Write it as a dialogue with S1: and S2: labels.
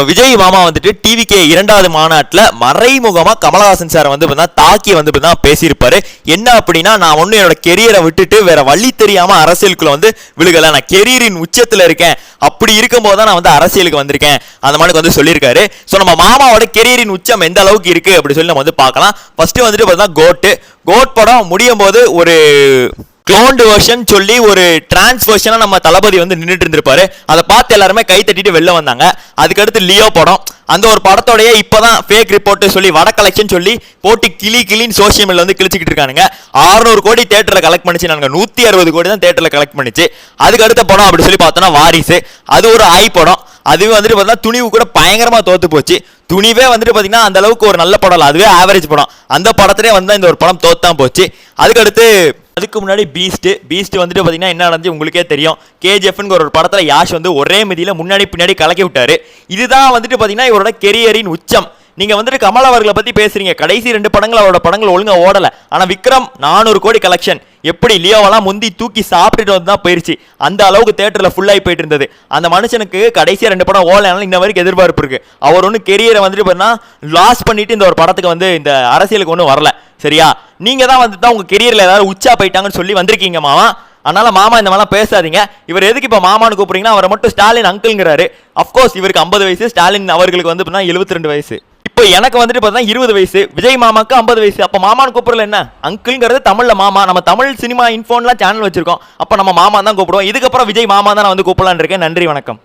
S1: விஜய் மாமா வந்துட்டு டிவிகே 2வது மாநாட்டில் மறைமுகமாக கமலஹாசன் சார் வந்து தாக்கி வந்து பேசியிருப்பாரு. என்ன அப்படின்னா, நான் ஒன்றும் என்னோட கெரியரை விட்டுட்டு வேற வழி தெரியாமல் அரசியலுக்குள்ள வந்து விழுகலை, நான் கெரியரின் உச்சத்தில் இருக்கேன், அப்படி இருக்கும்போது தான் நான் வந்து அரசியலுக்கு வந்திருக்கேன் அந்த மாதிரி வந்து சொல்லியிருக்காரு. ஸோ நம்ம மாமாவோட கெரியரின் உச்சம் எந்த அளவுக்கு இருக்கு அப்படி சொல்லி நம்ம வந்து பார்க்கலாம். ஃபர்ஸ்ட் வந்துட்டு பார்த்தீங்கன்னா கோட் படம் முடியும் போது ஒரு க்ளோன்டு வெர்ஷன் சொல்லி ஒரு டிரான்ஸ் வெர்ஷனா நம்ம தளபதி வந்து நின்றுட்டு இருந்திருப்பாரு. அதை பார்த்து எல்லாருமே கை தட்டிட்டு வெளில வந்தாங்க. அதுக்கடுத்து லியோ படம், அந்த ஒரு படத்தோடைய இப்பதான் ஃபேக் ரிப்போர்ட் சொல்லி வட கலெக்ஷன் சொல்லி போட்டு கிளின்னு சோசியல் மீடியா வந்து கிழிச்சிக்கிட்டு இருக்கானுங்க. 600 கோடி தேட்டரில் கலெக்ட் பண்ணிச்சு, நாங்கள் 160 கோடி தான் தேட்டரில் கலெக்ட் பண்ணிச்சு. அதுக்கு அடுத்த படம் அப்படி சொல்லி பார்த்தோன்னா வாரிசு, அது ஒரு படம். அதுவே வந்துட்டு பார்த்தீங்கன்னா துணிவு கூட பயங்கரமாக தோத்து போச்சு. துணிவே வந்துட்டு பார்த்தீங்கன்னா அந்த அளவுக்கு ஒரு நல்ல படம் இல்லை, அதுவே ஆவரேஜ் படம். அந்த படத்திலே வந்து இந்த ஒரு படம் தோத்தான் போச்சு. அதுக்கு முன்னாடி பீஸ்ட் வந்துட்டு பார்த்தீங்கன்னா என்ன நடந்துச்சு உங்களுக்கே தெரியும். கேஜிஎஃப்னு ஒரு படத்தில் யாஷ் வந்து ஒரே மிதியில் முன்னாடி பின்னாடி கலக்கி விட்டாரு. இதுதான் வந்துட்டு பார்த்தீங்கன்னா இவரோட கெரியரின் உச்சம். நீங்க வந்துட்டு கமல் அவர்களை பத்தி பேசுறீங்க, கடைசி 2 படங்கள் அவரோட படங்கள் ஒழுங்கா ஓடல. ஆனா விக்ரம் 400 கோடி கலெக்ஷன், எப்படி லியோவெல்லாம் முந்தி தூக்கி சாப்பிட்டுட்டு வந்து தான் போயிருச்சு. அந்த அளவுக்கு தேட்டரில் ஃபுல்லாகி போயிட்டு இருந்தது. அந்த மனுஷனுக்கு கடைசியாக 2 படம் ஓடலாம், இன்ன வரைக்கும் எதிர்பார்ப்பு இருக்கு. அவர் ஒன்றும் கெரியரை வந்துட்டு பார்த்தா லாஸ் பண்ணிட்டு இந்த ஒரு படத்துக்கு வந்து இந்த அரசியலுக்கு ஒன்றும் வரல. சரியா, நீங்க தான் வந்து தான் உங்க கெரியரில் ஏதாவது உச்சா போயிட்டாங்கன்னு சொல்லி வந்திருக்கீங்க மாமா. அதனால மாமா இந்த மாதிரிலாம் பேசாதீங்க. இவர் எதுக்கு இப்போ மாமான்னு கூப்பிடுறீங்கன்னா, அவரை மட்டும் ஸ்டாலின் அங்கிள்ங்கிறாரு. அஃப்கோர்ஸ் இவருக்கு 50 வயசு, ஸ்டாலின் அவர்களுக்கு வந்து 72 வயசு. இப்போ எனக்கு வந்துட்டு பார்த்தா 20 வயசு, விஜய் மாமாக்கு 50 வயசு. அப்போ மாமான்னு கூப்பிடல என்ன? அங்கிள்ங்கிறது தமிழ்ல மாமா. நம்ம தமிழ் சினிமா இன்ஃபோன்லாம் சேனல் வச்சிருக்கோம், அப்போ நம்ம மாமா தான் கூப்பிடுவோம். இதுக்கப்புறம் விஜய் மாமா தான் நான் வந்து கூப்பிடலான்னு இருக்கேன். நன்றி, வணக்கம்.